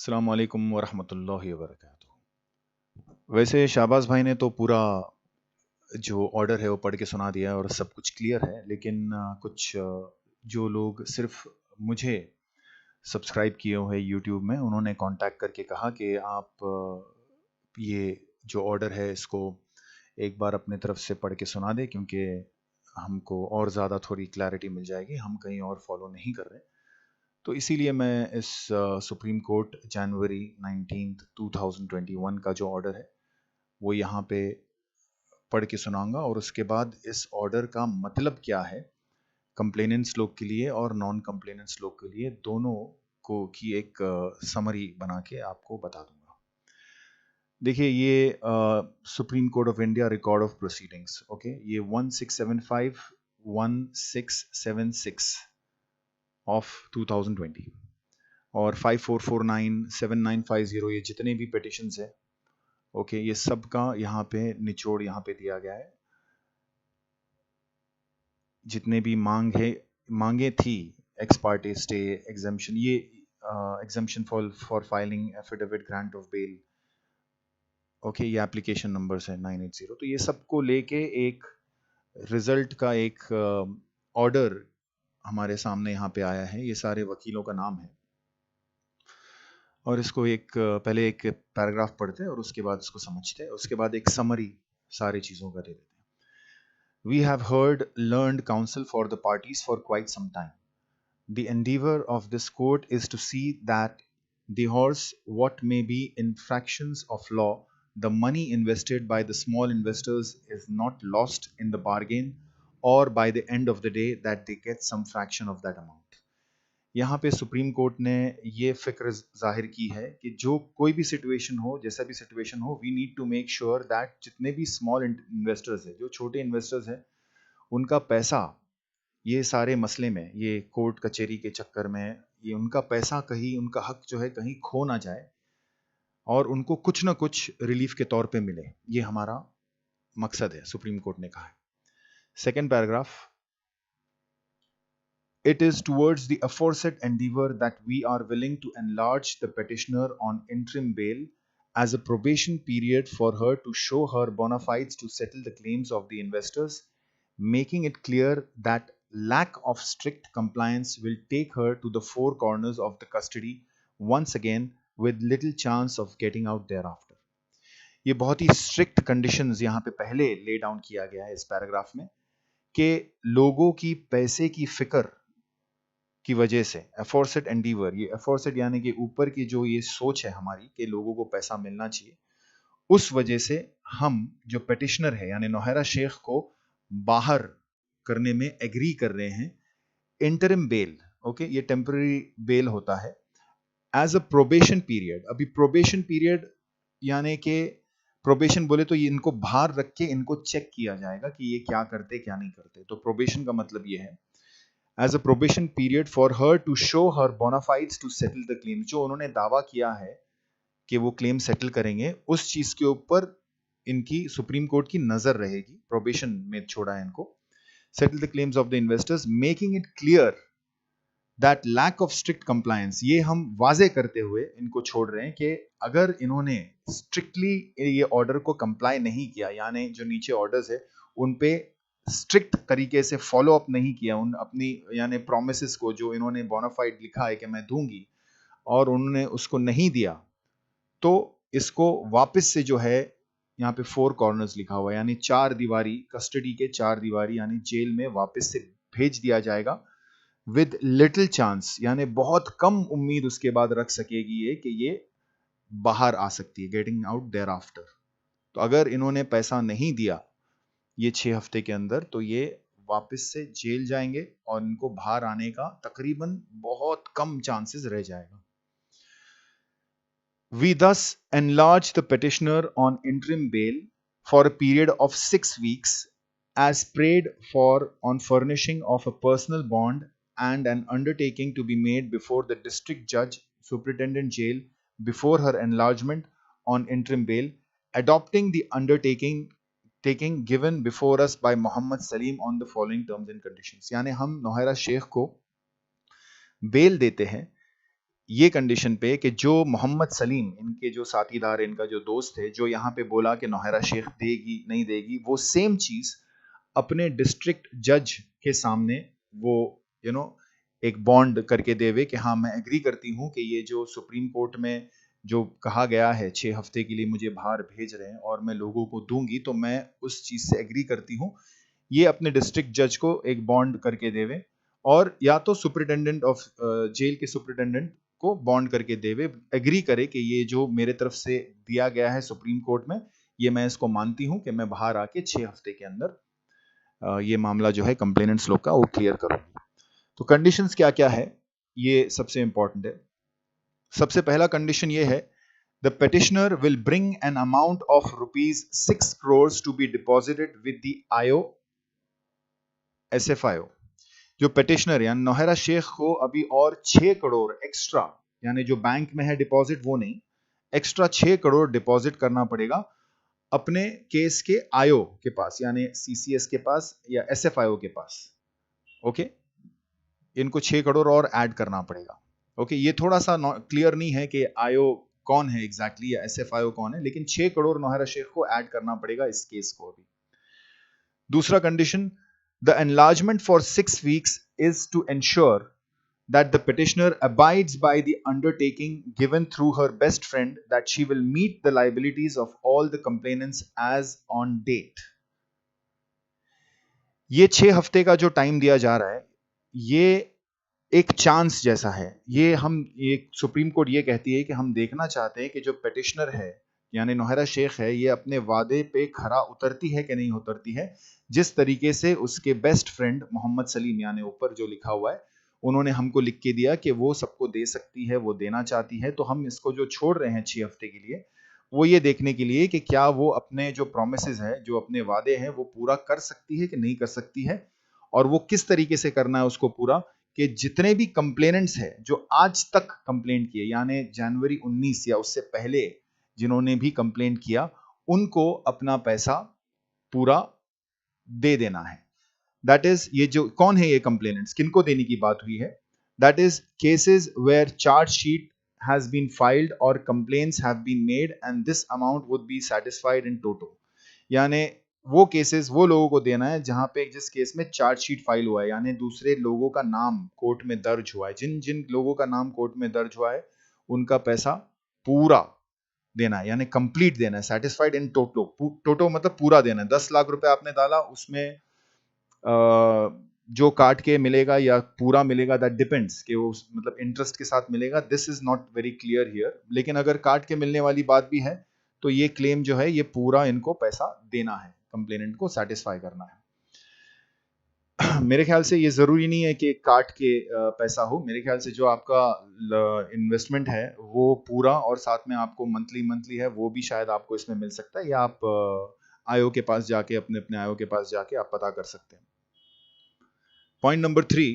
अस्सलाम वालेकुम वरहमतुल्लाहि वबरकातुहू। वैसे शाहबाज भाई ने तो पूरा जो ऑर्डर है वो पढ़ के सुना दिया और सब कुछ क्लियर है, लेकिन कुछ जो लोग सिर्फ मुझे सब्सक्राइब किए हुए यूट्यूब में, उन्होंने कांटेक्ट करके कहा कि आप ये जो ऑर्डर है इसको एक बार अपने तरफ से पढ़ के सुना दें, क्योंकि हमको और ज़्यादा थोड़ी क्लैरिटी मिल जाएगी, हम कहीं और फॉलो नहीं कर रहे। तो इसीलिए मैं इस सुप्रीम कोर्ट जनवरी 19 2021 का जो ऑर्डर है वो यहाँ पे पढ़ के सुनाऊंगा, और उसके बाद इस ऑर्डर का मतलब क्या है कंप्लेनेंट्स लोग के लिए और नॉन कंप्लेनेंट्स लोग के लिए, दोनों को की एक समरी बना के आपको बता दूंगा। देखिए, ये supreme court of India record of proceedings, okay, ये 1675 1676 ऑफ 2020 और 5449 7950 ये जितने भी पिटिशंस है, ओके, ये सब का यहाँ पे निचोड़ यहाँ पे दिया गया है। जितने भी मांगे थी, एक्स पार्टी स्टे, एग्जाम्शन, ये exemption for filing affidavit, grant of bail, okay, ये एप्लीकेशन नंबर्स है 980। तो ये सबको लेके एक रिजल्ट का एक ऑर्डर हमारे सामने यहाँ पे आया है। ये सारे वकीलों का नाम है, और इसको एक पहले एक पैराग्राफ पढ़ते हैं और उसके बाद इसको समझते हैं, उसके बाद एक समरी सारी चीज़ों का दे देते हैं। We have heard learned counsel for the parties for quite some time. The endeavor of this court is to see that the horse, what may be infractions of law, the money invested by the small investors is not lost in the bargain, or by the end of the day that they get some fraction of that amount. यहाँ पे supreme court ने ये फिक्र जाहिर की है कि जो कोई भी सिचुएशन हो, जैसा भी सिचुएशन हो, we need to make sure that जितने भी स्मॉल इन्वेस्टर्स हैं, जो छोटे इन्वेस्टर्स हैं, उनका पैसा ये सारे मसले में, ये कोर्ट कचहरी के चक्कर में, ये उनका पैसा कहीं, उनका हक जो है कहीं खो ना जाए, और उनको कुछ ना कुछ रिलीफ के तौर पे मिले। ये हमारा मकसद है, सुप्रीम कोर्ट ने कहा है। Second paragraph, It is towards the aforesaid endeavor that we are willing to enlarge the petitioner on interim bail as a probation period for her to show her bona fides to settle the claims of the investors, making it clear that lack of strict compliance will take her to the four corners of the custody once again with little chance of getting out thereafter. ये बहुत ही strict conditions यहाँ पे पहले lay down किया गया है इस paragraph में, कि लोगों की पैसे की फिक्र की वजह से, एफोर्सेड एंडीवर, ये एफोर्सेड यानी कि ऊपर की जो ये सोच है हमारी कि लोगों को पैसा मिलना चाहिए, उस वजह से हम जो पिटिशनर है यानी नौहरा शेख को बाहर करने में एग्री कर रहे हैं। इंटरिम बेल, ओके, ये टेम्पररी बेल होता है एज अ प्रोबेशन पीरियड। अभी प्रोबेशन पीरियड यानी कि प्रोबेशन बोले तो ये इनको बाहर रख के इनको चेक किया जाएगा कि ये क्या करते क्या नहीं करते। तो प्रोबेशन का मतलब ये है as a probation period for her to show her bona fides to settle the claim। जो उन्होंने दावा किया है कि वो क्लेम सेटल करेंगे, उस चीज के ऊपर इनकी सुप्रीम कोर्ट की नजर रहेगी, प्रोबेशन में छोड़ा है इनको। Settle the claims of the investors, making it clear that lack of strict compliance, ये हम वाजे करते हुए इनको छोड़ रहे हैं कि अगर इन्होंने स्ट्रिक्टली ये ऑर्डर को कंप्लाई नहीं किया, यानी जो नीचे ऑर्डर्स है उन पे स्ट्रिक्ट तरीके से फॉलो अप नहीं किया, उन अपनी यानी प्रोमिसेस को, जो इन्होंने बोनाफाइड लिखा है कि मैं दूंगी और उन्होंने उसको नहीं दिया, तो इसको वापस से जो है यहाँ पे फोर कॉर्नर्स लिखा हुआ है, यानी चार दीवारी, कस्टडी के चार दीवारी यानी जेल में वापस से भेज दिया जाएगा विद लिटिल चांस, यानी बहुत कम उम्मीद उसके बाद रख सकेगी ये कि ये बाहर आ सकती है, गेटिंग आउट देयर आफ्टर। तो अगर इन्होंने पैसा नहीं दिया ये 6 हफ्ते के अंदर, तो ये वापस से जेल जाएंगे और इनको बाहर आने का तकरीबन बहुत कम चांसेस रह जाएगा। We thus enlarge the petitioner on interim bail for a period of 6 weeks as prayed for on furnishing of a personal bond and an undertaking to be made before the district judge, superintendent jail, before her enlargement on interim bail, adopting the undertaking given before us by Muhammad Salim on the following terms and conditions। यानी हम नौहरा शेख को bell देते हैं ये condition पे कि जो मोहम्मद सलीम, इनके जो साथीदार, इनका जो दोस्त है, जो यहाँ पे बोला कि नौहरा शेख देगी नहीं देगी, वो सेम चीज अपने डिस्ट्रिक्ट जज के सामने वो एक बॉन्ड करके देवे कि हाँ मैं एग्री करती हूँ कि ये जो सुप्रीम कोर्ट में जो कहा गया है 6 हफ्ते के लिए मुझे बाहर भेज रहे हैं और मैं लोगों को दूंगी, तो मैं उस चीज से एग्री करती हूँ। ये अपने डिस्ट्रिक्ट जज को एक बॉन्ड करके देवे, और या तो सुपरिटेंडेंट ऑफ जेल के सुपरिटेंडेंट को बॉन्ड करके देवे, एग्री करे कि ये जो मेरे तरफ से दिया गया है सुप्रीम कोर्ट में, ये मैं इसको मानती हूँ कि मैं बाहर आके 6 हफ्ते के अंदर ये मामला जो है कंप्लेनेंट्स लोग का वो क्लियर करूंगी। तो कंडीशंस क्या क्या है, ये सबसे इंपॉर्टेंट है। सबसे पहला कंडीशन ये है, the petitioner will bring an amount of ₹6 crores to be deposited with the IO SFIO। जो पेटिशनर यानी नौहरा शेख को अभी और 6 करोड़ एक्स्ट्रा, यानी जो बैंक में है डिपॉजिट वो नहीं, एक्स्ट्रा 6 करोड़ डिपॉजिट करना पड़ेगा अपने केस के आईओ के पास, यानी CCS के पास या SFIO के पास। ओके, इनको 6 करोड़ और ऐड करना पड़ेगा। ओके, ये थोड़ा सा क्लियर नहीं है कि आईओ कौन है एग्जैक्टली या SFIO कौन है, लेकिन 6 करोड़ नौहरा शेख को ऐड करना पड़ेगा इस केस को अभी। दूसरा condition, the enlargement for 6 weeks is to ensure that the petitioner abides by the undertaking given through her best friend that she will meet the liabilities of all the complainants as on date। ये 6 हफ्ते का जो time दिया जा रहा है, ये एक चांस जैसा है। ये सुप्रीम कोर्ट ये कहती है कि हम देखना चाहते हैं कि जो पेटिशनर है यानी नौहरा शेख है, ये अपने वादे पे खरा उतरती है कि नहीं उतरती है, जिस तरीके से उसके बेस्ट फ्रेंड मोहम्मद सलीम, यानी ऊपर जो लिखा हुआ है, उन्होंने हमको लिख के दिया कि वो सबको दे सकती है, वो देना चाहती है। तो हम इसको जो छोड़ रहे हैं 6 हफ्ते के लिए, वो ये देखने के लिए कि क्या वो अपने जो प्रोमिसेस है, जो अपने वादे हैं, वो पूरा कर सकती है कि नहीं कर सकती है, और वो किस तरीके से करना है उसको पूरा, कि जितने भी कंप्लेनेंट्स हैं जो आज तक कंप्लेंट किए, यानी जनवरी 19 या उससे पहले जिन्होंने भी कंप्लेंट किया, उनको अपना पैसा पूरा दे देना है। दैट इज, ये जो कौन है ये कंप्लेनेंट्स, किनको देने की बात हुई है, that is cases where charge sheet has been filed or complaints have been made and this amount would be satisfied in toto। यानी वो केसेस वो लोगों को देना है जहां पे जिस केस में चार्जशीट फाइल हुआ है, यानी दूसरे लोगों का नाम कोर्ट में दर्ज हुआ है, जिन जिन लोगों का नाम कोर्ट में दर्ज हुआ है उनका पैसा पूरा देना है, यानी कंप्लीट देना है, सेटिस्फाइड इन टोटो। टोटो मतलब पूरा देना है। 10 लाख रुपए आपने डाला, उसमें जो काट के मिलेगा या पूरा मिलेगा, दैट डिपेंड्स कि वो मतलब इंटरेस्ट के साथ मिलेगा। This is not very clear here, लेकिन अगर काट के मिलने वाली बात भी है तो ये क्लेम जो है ये पूरा इनको पैसा देना है, कंप्लेनेंट को सेटिस्फाई करना है। मेरे ख्याल से ये जरूरी नहीं है कि काट के पैसा हो। मेरे ख्याल से जो आपका इन्वेस्टमेंट है वो पूरा और साथ में आपको मंथली है, वो भी शायद आपको इसमें मिल सकता है, या आप आईओ के पास जाके अपने आईओ के पास जाके आप पता कर सकते हैं। Point number 3,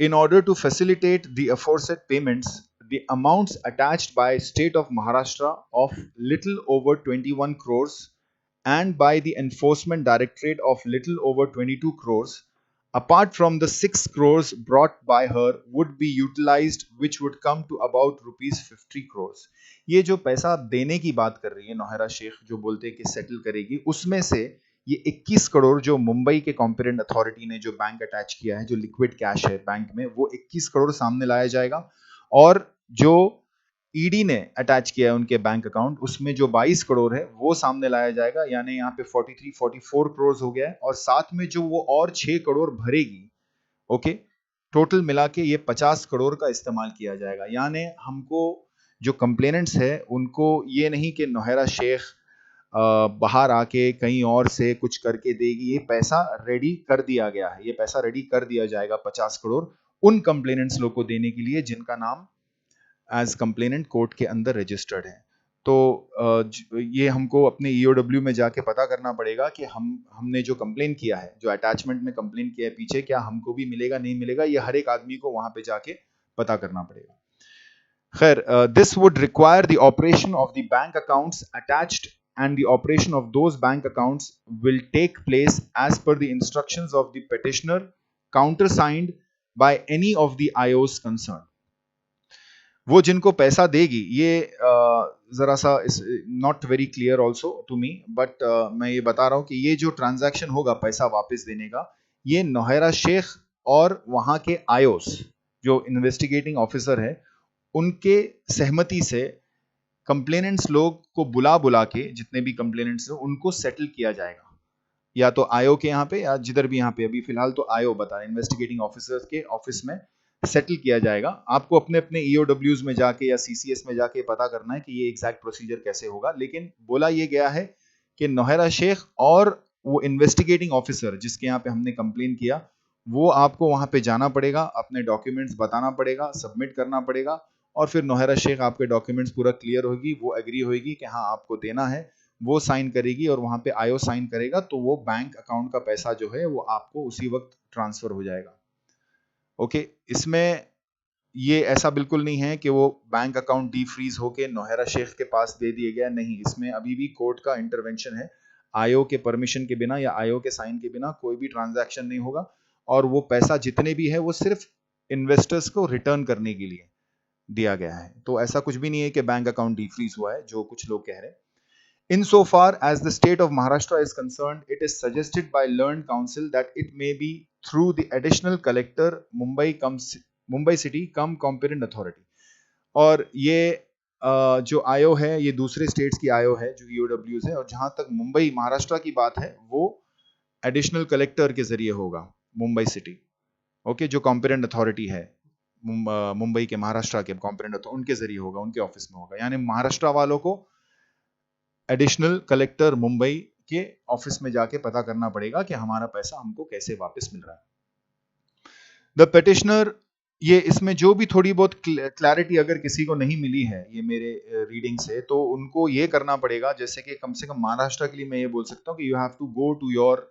in order to facilitate the aforesaid payments, the amounts attached by State of Maharashtra of little over 21 crores and by the Enforcement Directorate of little over 22 crores, apart from the 6 crores brought by her, would be utilized, which would come to about ₹50 crores। ये जो पैसा देने की बात कर रही है नौहरा शेख, जो बोलते हैं कि सेटल करेगी, उसमें से ये 21 करोड़ जो मुंबई के कॉम्पिटेंट अथॉरिटी ने जो बैंक अटैच किया है, जो लिक्विड कैश है बैंक में, वो 21 करोड़ सामने लाया जाएगा, और जो ईडी ने अटैच किया है उनके बैंक अकाउंट, उसमें जो 22 करोड़ है वो सामने लाया जाएगा, यानी यहाँ पे 44 करोड़ हो गया है, और साथ में जो वो और 6 करोड़ भरेगी, ओके, टोटल मिला के ये 50 करोड़ का इस्तेमाल किया जाएगा। यानी हमको जो कंप्लेनेंट्स है उनको ये नहीं कि नौहरा शेख बाहर आके कहीं और से कुछ करके देगी, ये पैसा रेडी कर दिया गया है, ये पैसा रेडी कर दिया जाएगा 50 करोड़ उन कंप्लेनेंट्स लोग को देने के लिए जिनका नाम एज कंप्लेनेंट कोर्ट के अंदर रजिस्टर्ड है। तो ये हमको अपने EOW में जाके पता करना पड़ेगा कि हमने जो कंप्लेन किया है, जो अटैचमेंट में कंप्लेन किया है पीछे, क्या हमको भी मिलेगा नहीं मिलेगा, ये हर एक आदमी को वहां पे जाके पता करना पड़ेगा। खैर, this would require the operation of the bank accounts attached and the operation of those bank accounts will take place as per the instructions of the petitioner, countersigned by any of the IOs concerned। वो जिनको पैसा देगी, ये जरा सा not very clear also to me, but मैं ये बता रहा हूँ कि ये जो ट्रांजैक्शन होगा पैसा वापस देने का, ये नौहरा शेख और वहां के आयोस जो इन्वेस्टिगेटिंग ऑफिसर है उनके सहमति से कंप्लेनेंट्स लोग को बुला बुला के, जितने भी कंप्लेनेंट्स हैं उनको सेटल किया जाएगा, या तो आयो के यहाँ पे या जिधर भी यहाँ पे, अभी फिलहाल तो आयो बता रहे, इन्वेस्टिगेटिंग ऑफिसर्स के ऑफिस में सेटल किया जाएगा। आपको अपने अपने ईओडब्ल्यूज में जाके या सीसीएस में जाके पता करना है कि ये एग्जैक्ट प्रोसीजर कैसे होगा, लेकिन बोला ये गया है कि नौहरा शेख और वो इन्वेस्टिगेटिंग ऑफिसर जिसके यहाँ पे हमने कंप्लेन किया, वो आपको वहां पे जाना पड़ेगा, अपने डॉक्यूमेंट्स बताना पड़ेगा, सबमिट करना पड़ेगा, और फिर नौहरा शेख आपके डॉक्यूमेंट्स पूरा क्लियर होगी, वो एग्री होगी कि हाँ आपको देना है, वो साइन करेगी और वहां पे आयो साइन करेगा, तो वो बैंक अकाउंट का पैसा जो है वो आपको उसी वक्त ट्रांसफर हो जाएगा। ओके, इसमें ये ऐसा बिल्कुल नहीं है कि वो बैंक अकाउंट डीफ्रीज होके नौहरा शेख के पास दे दिया गया, नहीं, इसमें अभी भी कोर्ट का इंटरवेंशन है। आयो के परमिशन के बिना या आयो के साइन के बिना कोई भी ट्रांजैक्शन नहीं होगा, और वो पैसा जितने भी है वो सिर्फ इन्वेस्टर्स को रिटर्न करने के लिए दिया गया है। तो ऐसा कुछ भी नहीं है कि बैंक अकाउंट डीफ्रीज हुआ है जो कुछ लोग कह रहे हैं। Insofar as the state of Maharashtra is concerned, it is suggested by learned counsel that it may be through the additional collector Mumbai City come competent authority। और ये जो आयो है ये दूसरे स्टेट्स की आयो है जो ईओडब्ल्यूज है, और जहां तक मुंबई महाराष्ट्र की बात है वो एडिशनल कलेक्टर के जरिए होगा, मुंबई सिटी, ओके, जो कॉम्पिटेंट अथॉरिटी है मुंबई के, महाराष्ट्र के कॉम्पिटेंट उनके जरिए होगा, उनके ऑफिस में होगा, यानी महाराष्ट्र वालों को एडिशनल कलेक्टर मुंबई के ऑफिस में जाके पता करना पड़ेगा कि हमारा पैसा हमको कैसे वापस मिल रहा है। द पेटिशनर, ये इसमें जो भी थोड़ी बहुत क्लैरिटी अगर किसी को नहीं मिली है ये मेरे रीडिंग से, तो उनको ये करना पड़ेगा, जैसे कि कम से कम महाराष्ट्र के लिए मैं ये बोल सकता हूँ कि you have to go to your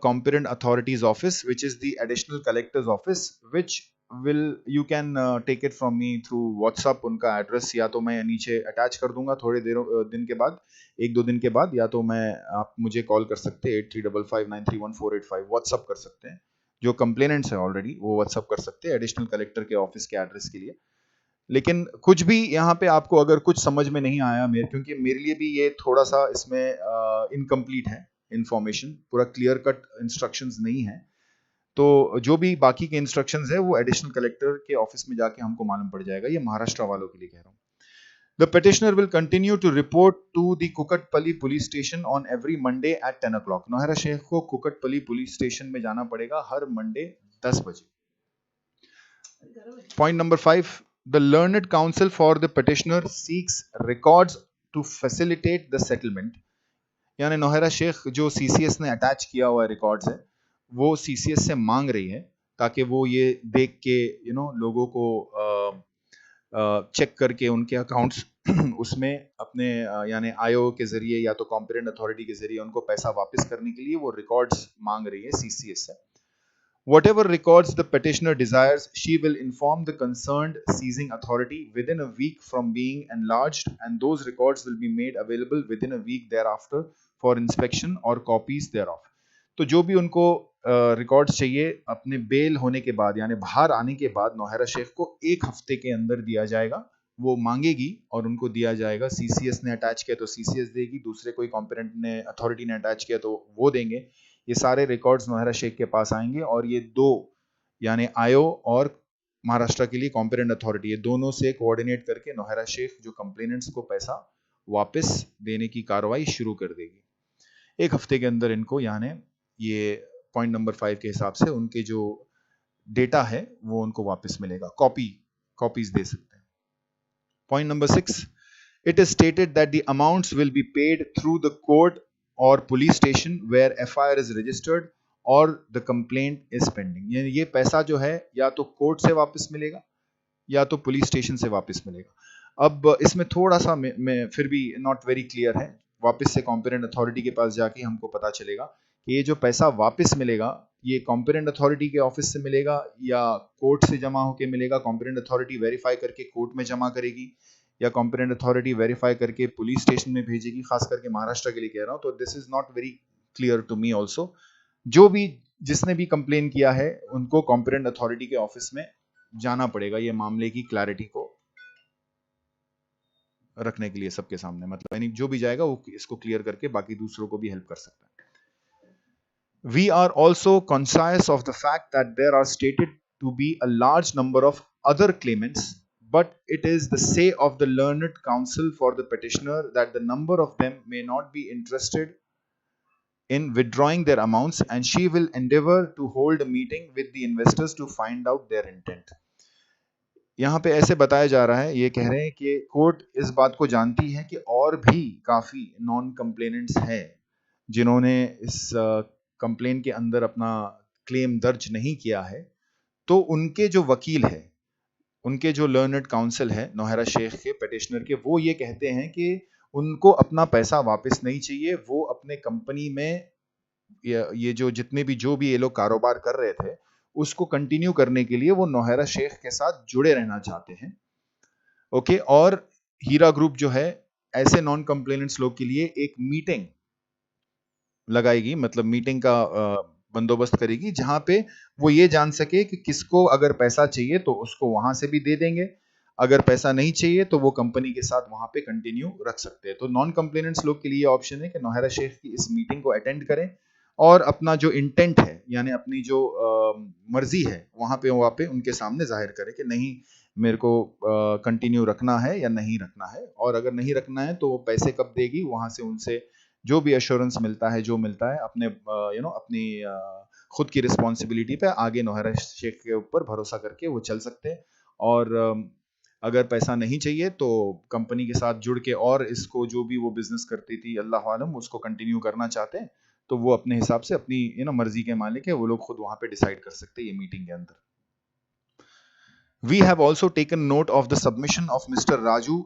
competent authorities office which is the additional collectors office, which will you can take it from me through WhatsApp। उनका एड्रेस या तो मैं नीचे अटैच कर दूंगा थोड़े दिन के बाद, एक दो दिन के बाद, या तो मैं आप मुझे कॉल कर सकते हैं 8355931485, व्हाट्सअप कर सकते हैं, जो कंप्लेनेंट्स है ऑलरेडी वो व्हाट्सअप कर सकते हैं एडिशनल कलेक्टर के ऑफिस के एड्रेस के लिए। लेकिन कुछ भी यहाँ पे आपको अगर कुछ समझ में नहीं आया क्योंकि मेरे लिए भी ये थोड़ा सा इसमें इनकम्प्लीट है इंफॉर्मेशन, पूरा क्लियर कट इंस्ट्रक्शंस नहीं है, तो जो भी बाकी के इंस्ट्रक्शंस है वो एडिशनल कलेक्टर के ऑफिस में जाके हमको मालूम पड़ जाएगा। ये महाराष्ट्र वालों के लिए कह रहा हूँ। The petitioner will continue to report to the Kukatpally police station on every Monday at 10 o'clock। Nauhra Sheikh को कुकटपल्ली पुलिस स्टेशन में जाना पड़ेगा हर मंडे 10 बजे। Point number 5, the learned counsel for the petitioner seeks records to facilitate the settlement। यानी नौहरा शेख जो CCS ने attach किया हुआ रिकॉर्ड्स है वो सीसीएस से मांग रही है, ताकि वो ये देख के लोगों को चेक करके उनके अकाउंट्स उसमें अपने यानी आयो के जरिए या तो कॉम्पिटेंट अथॉरिटी के जरिए उनको पैसा वापस करने के लिए वो रिकॉर्ड्स मांग रही है सीसीएस से। Whatever records the petitioner desires, she will inform the concerned seizing authority within a week from being enlarged, and those records will be made available within a week thereafter for inspection or copies thereof। तो जो भी उनको records चाहिए अपने bell होने के बाद यानी बाहर आने के बाद नौहरा शेख को 1 हफ्ते के अंदर दिया जाएगा, वो मांगेगी और उनको दिया जाएगा। सीसीएस ने अटैच किया तो सीसीएस देगी, दूसरे कोई कॉम्पिटेंट ने अथॉरिटी ने अटैच किया तो वो देंगे। ये सारे रिकॉर्ड्स नौहरा शेख के पास आएंगे, और ये दो यानी आयो और महाराष्ट्र के लिए कॉम्पिटेंट अथॉरिटी, ये दोनों से कोऑर्डिनेट करके नौहरा शेख जो कंप्लेनेंट्स को पैसा वापस देने की कार्रवाई शुरू कर देगी 1 हफ्ते के अंदर इनको, यानी ये पॉइंट नंबर 5 के हिसाब से उनके जो डेटा है वो उनको वापस मिलेगा, कॉपीज दे सकते हैं। Point number 6, it is stated that the amounts will be paid through the court or police station where FIR is registered or the complaint is pending। यानी ये पैसा जो है या तो कोर्ट से वापस मिलेगा या तो पुलिस स्टेशन से वापस मिलेगा। अब इसमें थोड़ा सा मैं फिर भी नॉट वेरी क्लियर है, वापस से कॉम्पिटेंट अथॉरिटी के पास जाके हमको पता चलेगा कि ये जो पैसा वापस मिलेगा ये कॉम्पिटेंट अथॉरिटी के ऑफिस से मिलेगा या कोर्ट से जमा होके मिलेगा, कॉम्पिटेंट अथॉरिटी वेरीफाई करके कोर्ट में जमा करेगी या कॉम्पिटेंट अथॉरिटी वेरीफाई करके पुलिस स्टेशन में भेजेगी, खास करके महाराष्ट्र के लिए कह रहा हूं। तो this is not very clear to me also. जो भी जिसने भी कंप्लेन किया है उनको कॉम्पिटेंट अथॉरिटी के ऑफिस में जाना पड़ेगा ये मामले की क्लैरिटी को रखने के लिए सबके सामने, मतलब यानी जो भी जाएगा वो इसको क्लियर करके बाकी दूसरों को भी हेल्प कर सकता है. We are also conscious of the fact that there are stated to be a large number of other claimants, but it is the say of the learned counsel for the petitioner that the number of them may not be interested in withdrawing their amounts, and she will endeavor to hold a meeting with the investors to find out their intent. यहाँ पे ऐसे बताया जा रहा है, ये कह रहे हैं कि कोर्ट इस बात को जानती है कि और भी काफी नॉन कंप्लेनेंट्स हैं जिन्होंने इस कंप्लेन के अंदर अपना क्लेम दर्ज नहीं किया है, तो उनके जो वकील है, उनके जो लर्नड काउंसिल है नौहरा शेख के पिटिशनर के, वो ये कहते हैं कि उनको अपना पैसा वापस नहीं चाहिए. वो अपने कंपनी में ये जो भी ये लोग कारोबार कर रहे थे उसको कंटिन्यू करने के लिए वो नौहरा शेख के साथ जुड़े रहना चाहते हैं. ओके, और हीरा ग्रुप जो है ऐसे नॉन कंप्लेनेंट्स लोग के लिए एक मीटिंग लगाएगी, मतलब मीटिंग का बंदोबस्त करेगी जहां पे वो ये जान सके कि किसको अगर पैसा चाहिए तो उसको वहां से भी दे देंगे, अगर पैसा नहीं चाहिए तो वो कंपनी के साथ वहां पे कंटिन्यू रख सकते हैं. तो नॉन कंप्लेनेंट्स लोग के लिए ऑप्शन है कि नौहरा शेख की इस मीटिंग को अटेंड करें और अपना जो इंटेंट है यानी अपनी जो मर्जी है वहां पे उनके सामने जाहिर करें कि नहीं मेरे को कंटिन्यू रखना है या नहीं रखना है, और अगर नहीं रखना है तो वो पैसे कब देगी, वहां से उनसे जो भी एश्योरेंस मिलता है जो मिलता है अपने अपनी खुद की रिस्पॉन्सिबिलिटी पे आगे नौहरा शेख के ऊपर भरोसा करके वो चल सकते हैं. और अगर पैसा नहीं चाहिए तो कंपनी के साथ जुड़ के और इसको जो भी वो बिजनेस करती थी अल्लाह आलम उसको कंटिन्यू करना चाहते हैं तो वो अपने हिसाब से अपनी मर्जी के मालिक है, वो लोग खुद वहां पे डिसाइड कर सकते हैं ये मीटिंग के अंदर. We have also taken note of the submission of Mr. Raju,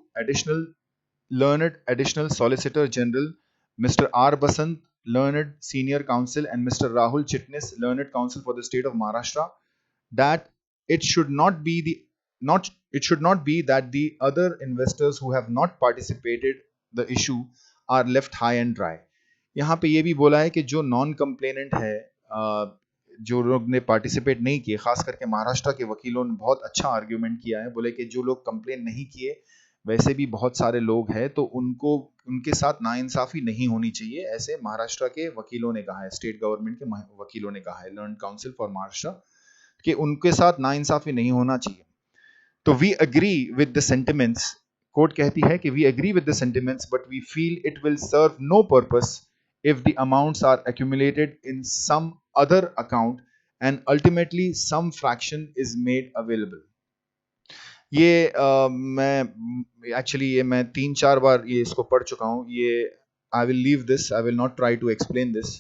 additional Solicitor General, Mr. R. Basant, learned Senior Counsel, and Mr. Rahul Chitnis, learned Counsel for the State of Maharashtra, that it should not be that the other investors who have not participated the issue are left high and dry. यहाँ पे ये भी बोला है कि जो non complainant है, जो लोग ने पार्टिसिपेट नहीं किए, खास करके महाराष्ट्र के वकीलों ने बहुत अच्छा आर्ग्यूमेंट किया है. बोले कि जो लोग कंप्लेन नहीं किए वैसे भी बहुत सारे लोग हैं तो उनके साथ नाइंसाफी नहीं होनी चाहिए, ऐसे महाराष्ट्र के वकीलों ने कहा है, स्टेट गवर्नमेंट के वकीलों ने कहा है, लर्न काउंसिल फॉर महाराष्ट्र, कि उनके साथ नाइंसाफी नहीं होना चाहिए. तो we agree with the sentiments, court कहती है कि we agree with the sentiments but we feel it will serve no purpose if the amounts are accumulated in some other account and ultimately some fraction is made available. मैं actually मैं 3-4 बार ये इसको पढ़ चुका हूँ. ये I will leave this, I will not try to explain this.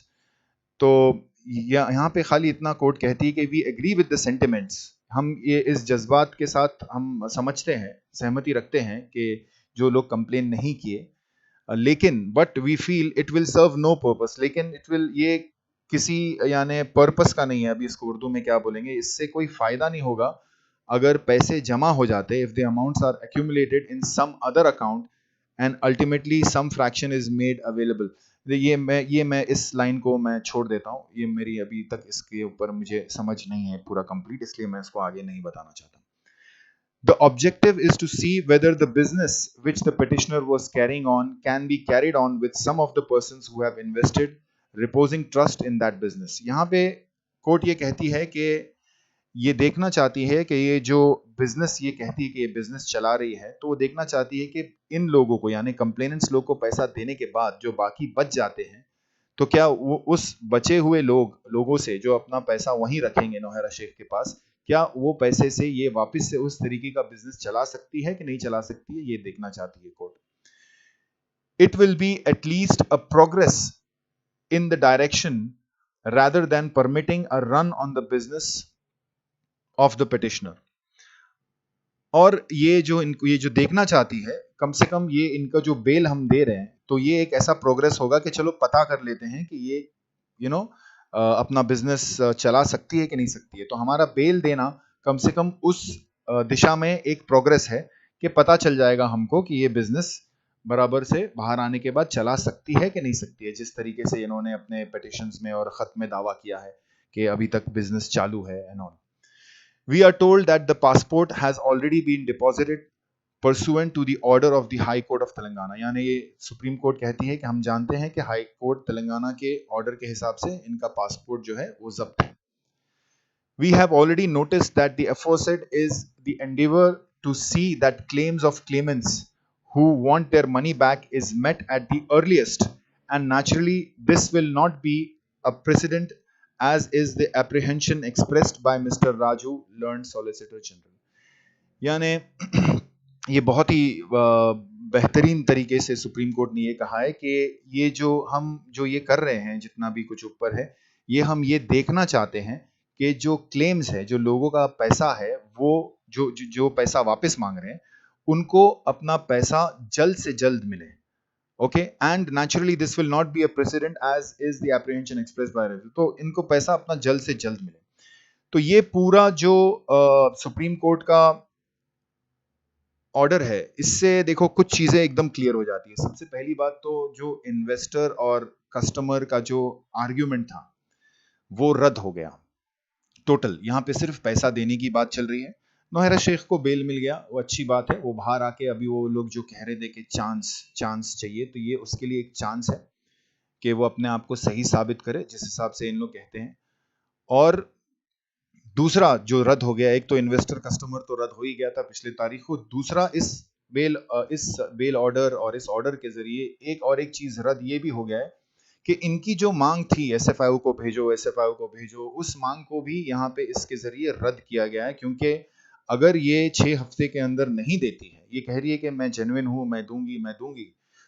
तो यहाँ पे खाली इतना कोर्ट कहती है कि we agree with the sentiments, हम ये इस जज्बात के साथ हम समझते हैं, सहमति रखते हैं कि जो लोग कंप्लेन नहीं किए, लेकिन but we feel it will serve no purpose, लेकिन इट विल ये किसी यानी पर्पस का नहीं है. अभी इसको उर्दू में क्या बोलेंगे, इससे कोई फायदा नहीं होगा अगर पैसे जमा हो जाते, if the amounts are accumulated in some other account and ultimately some fraction is made available. ये मैं इस लाइन को मैं छोड़ देता हूँ, ये मेरी अभी तक इसके ऊपर मुझे समझ नहीं है पूरा कंप्लीट, इसलिए मैं इसको आगे नहीं बताना चाहता. The objective is to see whether the business which the petitioner was carrying on can be carried on with some of the persons who have invested, reposing trust in that business. यहाँ पे court ये कहती है कि ये देखना चाहती है कि ये जो बिजनेस ये कहती है कि ये बिजनेस चला रही है, तो वो देखना चाहती है कि इन लोगों को यानी कंप्लेनेंट्स लोग को पैसा देने के बाद जो बाकी बच जाते हैं, तो क्या वो उस बचे हुए लोगों से जो अपना पैसा वहीं रखेंगे नौहरा शेख के पास, क्या वो पैसे से ये वापस से उस तरीके का बिजनेस चला सकती है कि नहीं चला सकती है, ये देखना चाहती है court. It will be at least a progress in the direction rather than permitting a run on the business of the petitioner. और ये जो देखना चाहती है, कम से कम ये इनका जो बेल हम दे रहे हैं तो ये एक ऐसा प्रोग्रेस होगा कि चलो पता कर लेते हैं कि ये अपना बिजनेस चला सकती है कि नहीं सकती है. तो हमारा बेल देना कम से कम उस दिशा में एक प्रोग्रेस है कि पता चल जाएगा हमको कि ये बिजनेस बराबर से बाहर आने के बाद चला सकती है कि नहीं सकती है, जिस तरीके से इन्होंने अपने पिटिशंस में और खत में दावा किया है कि अभी तक बिजनेस चालू है and all. We are told that the passport has already been deposited pursuant to the order of the High Court of Telangana। यानी ये सुप्रीम कोर्ट कहती है कि हम जानते हैं कि हाई कोर्ट तेलंगाना के ऑर्डर के हिसाब से इनका पासपोर्ट जो है वो जब्त है। We have already noticed that the aforesaid is the endeavor to see that claims of claimants who want their money back is met at the earliest, and naturally this will not be a precedent, as is the apprehension expressed by Mr. Raju, learned Solicitor General। यानी ये बहुत ही बेहतरीन तरीके से supreme court ने ये कहा है कि ये जो ये कर रहे हैं, जितना भी कुछ ऊपर है, ये हम ये देखना चाहते हैं कि जो क्लेम्स है, जो लोगों का पैसा है, वो जो पैसा वापस मांग रहे हैं, उनको अपना पैसा जल्द से जल्द मिले। Okay, and naturally this will not be a president as is the apprehension expressed by रेवल। तो इनको पैसा अपना जल्द से जल्द मिले। तो ये पूरा जो सुप्रीम कोर्ट का ऑर्डर है, इससे देखो कुछ चीजें एकदम क्लियर हो जाती है। सबसे पहली बात तो जो इन्वेस्टर और कस्टमर का जो आर्ग्यूमेंट था वो रद्द हो गया टोटल। यहाँ पे सिर्फ पैसा देने की बात चल रही है। नौहरा शेख को बेल मिल गया, वो अच्छी बात है। वो बाहर आके अभी वो लोग जो कह रहे थे कि चांस चाहिए, तो ये उसके लिए एक चांस है कि वो अपने आप को सही साबित करे जिस हिसाब से इन लोग कहते हैं। और दूसरा जो रद्द हो गया, एक तो इन्वेस्टर कस्टमर तो रद्द हो ही गया था पिछले तारीख को, दूसरा इस बेल ऑर्डर और इस ऑर्डर के जरिए एक चीज रद्द ये भी हो गया है कि इनकी जो मांग थी एसएफआईओ को भेजो, उस मांग को भी यहाँ पे इसके जरिए रद्द किया गया है। क्योंकि अगर ये 6 हफ्ते के अंदर नहीं देती है, ये कह रही है कि मैं जेन्युइन हूं, मैं दूंगी,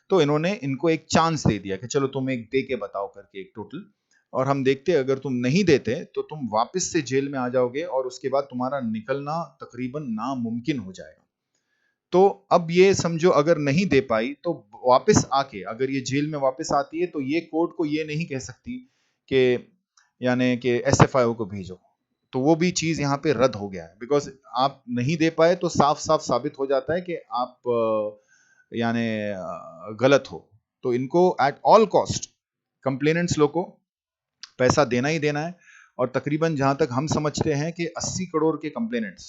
तो इन्होंने इनको एक चांस दे दिया कि चलो तुम एक दे के बताओ करके एक टोटल, और हम देखते अगर तुम नहीं देते तो तुम वापस से जेल में आ जाओगे और उसके बाद तुम्हारा निकलना तकरीबन नामुमकिन हो जाएगा। तो अब ये समझो अगर नहीं दे पाई तो वापस आके अगर ये जेल में वापस आती है तो ये कोर्ट को ये नहीं कह सकती कि यानी कि एसएफआईओ को भेजो। तो वो भी चीज यहाँ पे रद्द हो गया है, बिकॉज आप नहीं दे पाए तो साफ साफ साबित हो जाता है कि आप यानी गलत हो। तो इनको एट ऑल कॉस्ट कंप्लेनेंट्स लोग को पैसा देना ही देना है। और तकरीबन जहां तक हम समझते हैं कि 80 करोड़ के कंप्लेनेंट्स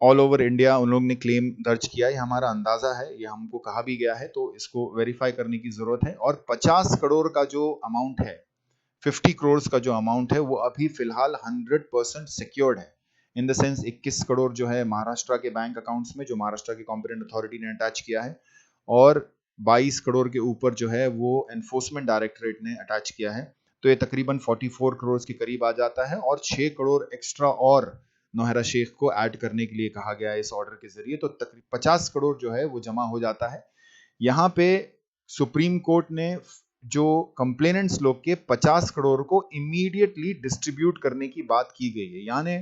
ऑल ओवर इंडिया उन लोग ने क्लेम दर्ज किया, ये हमारा अंदाजा है, ये हमको कहा भी गया है, तो इसको वेरीफाई करने की जरूरत है। और 50 करोड़ का जो अमाउंट है, 50 करोड़ का जो अमाउंट है, वो अभी फिलहाल 100% सिक्योर्ड है। इन द सेंस 21 करोड़ जो है महाराष्ट्र के बैंक अकाउंट्स में, जो महाराष्ट्र की कॉम्पिटेंट अथॉरिटी ने अटैच किया है, और 22 करोड़ के ऊपर जो है वो एनफोर्समेंट डायरेक्टरेट ने अटैच किया है। तो ये तकरीबन 44 करोड़ के करीब आ जाता है। और 6 करोड़ एक्स्ट्रा और नौहरा शेख को ऐड करने के लिए कहा गया है इस ऑर्डर के जरिए, तो तकरीबन 50 करोड़ जो है वो जमा हो जाता है। यहाँ पे सुप्रीम कोर्ट ने जो कंप्लेनेंट्स लोग के 50 करोड़ को इमीडिएटली डिस्ट्रीब्यूट करने की बात की गई है। यानी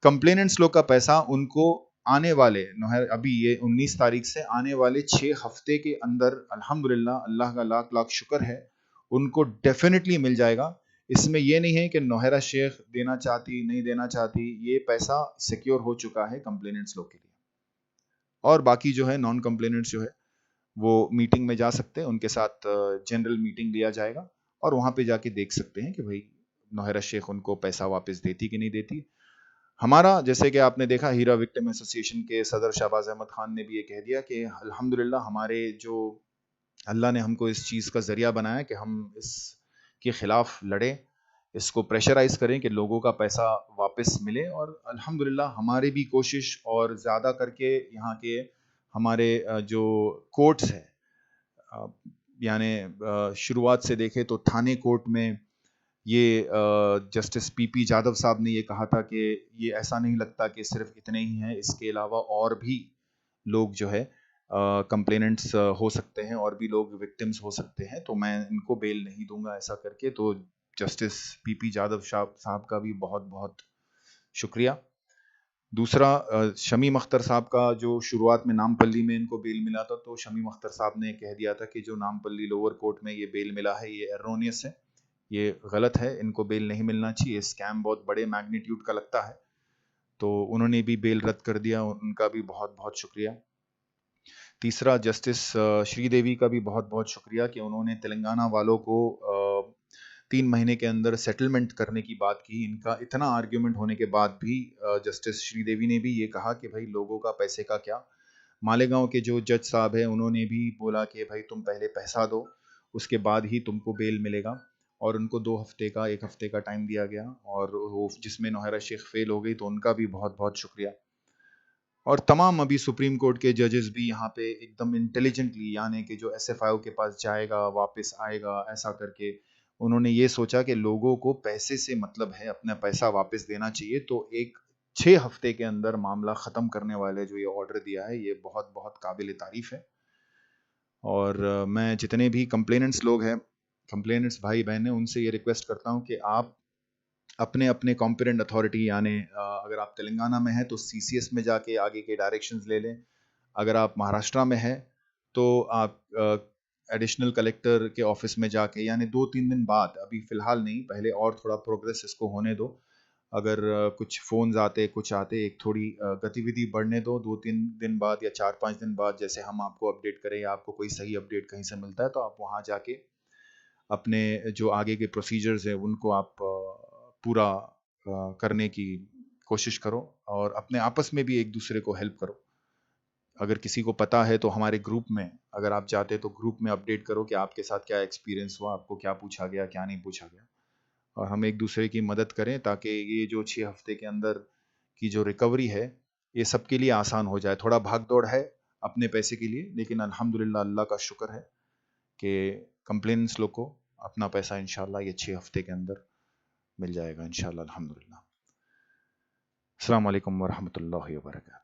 कंप्लेनेंट्स लोग का पैसा उनको आने वाले अभी ये 19 तारीख से आने वाले 6 हफ्ते के अंदर अल्हम्दुलिल्लाह, अल्लाह का लाख लाख शुक्र है, उनको डेफिनेटली मिल जाएगा। इसमें यह नहीं है कि नौहरा शेख देना चाहती नहीं देना चाहती, ये पैसा सिक्योर हो चुका है कंप्लेनेंट्स लोग के लिए। और बाकी जो है नॉन कंप्लेनेंट्स जो है वो मीटिंग में जा सकते हैं, उनके साथ जनरल मीटिंग लिया जाएगा और वहां पे जाके देख सकते हैं कि भाई नौहरा शेख उनको पैसा वापस देती कि नहीं देती। हमारा, जैसे कि आपने देखा, हीरा विक्टिम एसोसिएशन के सदर शहबाज अहमद खान ने भी ये कह दिया कि अल्हम्दुलिल्लाह हमारे जो अल्लाह ने हमको इस चीज़ का जरिया बनाया कि हम इसके खिलाफ लड़ें, इसको प्रेशराइज करें कि लोगों का पैसा वापस मिले। और अल्हम्दुलिल्लाह हमारी भी कोशिश, और ज़्यादा करके यहाँ के हमारे जो कोर्ट्स हैं, यानी शुरुआत से देखें तो थाने कोर्ट में ये जस्टिस पीपी जाधव साहब ने ये कहा था कि ये ऐसा नहीं लगता कि सिर्फ इतने ही हैं, इसके अलावा और भी लोग जो है कंप्लेनेंट्स हो सकते हैं, और भी लोग विक्टिम्स हो सकते हैं, तो मैं इनको बेल नहीं दूंगा ऐसा करके। तो जस्टिस पीपी जाधव साहब का भी बहुत बहुत शुक्रिया। दूसरा, शमीम अख्तर साहब का जो शुरुआत में नामपल्ली में इनको बेल मिला था, तो शमीम अख्तर साहब ने कह दिया था कि जो नामपल्ली लोअर कोर्ट में ये बेल मिला है ये एरोनियस है, ये गलत है, इनको बेल नहीं मिलना चाहिए, स्कैम बहुत बड़े मैग्नीट्यूड का लगता है। तो उन्होंने भी बेल रद्द कर दिया, उनका भी बहुत बहुत शुक्रिया। तीसरा, जस्टिस श्रीदेवी का भी बहुत बहुत शुक्रिया कि उन्होंने तेलंगाना वालों को 3 महीने के अंदर सेटलमेंट करने की बात की। इनका इतना आर्ग्यूमेंट होने के बाद भी जस्टिस श्रीदेवी ने भी ये कहा कि भाई लोगों का पैसे का क्या। मालेगांव के जो जज साहब हैं उन्होंने भी बोला कि भाई तुम पहले पैसा दो, उसके बाद ही तुमको बेल मिलेगा। और उनको 2 हफ्ते का 1 हफ्ते का टाइम दिया गया, और वो जिसमें नौहरा शेख फेल हो गई, तो उनका भी बहुत बहुत शुक्रिया। और तमाम अभी सुप्रीम कोर्ट के जजेस भी यहाँ पे एकदम इंटेलिजेंटली, यानी कि जो एसएफआईओ के पास जाएगा वापस आएगा ऐसा करके, उन्होंने ये सोचा कि लोगों को पैसे से मतलब है, अपना पैसा वापस देना चाहिए। तो एक 6 हफ्ते के अंदर मामला ख़त्म करने वाले जो ये ऑर्डर दिया है, ये बहुत बहुत काबिल तारीफ है। और मैं जितने भी कंप्लेनेंट्स लोग हैं, कंप्लेनेंट्स भाई बहन हैं, उनसे ये रिक्वेस्ट करता हूँ कि आप अपने अपने कॉम्पिटेंट अथॉरिटी, यानी अगर आप तेलंगाना में हैं तो सीसीएस में जाके आगे के डायरेक्शंस ले लें। अगर आप महाराष्ट्र में हैं तो आप एडिशनल कलेक्टर के ऑफिस में जाके, यानी 2-3 दिन बाद, अभी फ़िलहाल नहीं, पहले और थोड़ा प्रोग्रेस इसको होने दो। अगर कुछ फ़ोन्स आते, कुछ आते, एक थोड़ी गतिविधि बढ़ने दो। 2-3 दिन बाद या 4-5 दिन बाद जैसे हम आपको अपडेट करें, या आपको कोई सही अपडेट कहीं से मिलता है, तो आप वहाँ जाके अपने जो आगे के प्रोसीजर्स हैं उनको आप पूरा करने की कोशिश करो, और अपने आपस में भी एक दूसरे को हेल्प करो। अगर किसी को पता है तो हमारे ग्रुप में अगर आप चाहते तो ग्रुप में अपडेट करो कि आपके साथ क्या एक्सपीरियंस हुआ, आपको क्या पूछा गया, क्या नहीं पूछा गया, और हम एक दूसरे की मदद करें ताकि ये जो 6 हफ्ते के अंदर की जो रिकवरी है, ये सबके लिए आसान हो जाए। थोड़ा भाग दौड़ है अपने पैसे के लिए, लेकिन अल्हम्दुलिल्लाह, अल्लाह का शुक्र है कि कंप्लेनेंट्स लोग को अपना पैसा इंशाल्लाह ये 6 हफ्ते के अंदर मिल जाएगा इंशाल्लाह, अल्हम्दुलिल्लाह। अस्सलाम वालेकुम वरहमतुल्लाहि वबरकातुहू।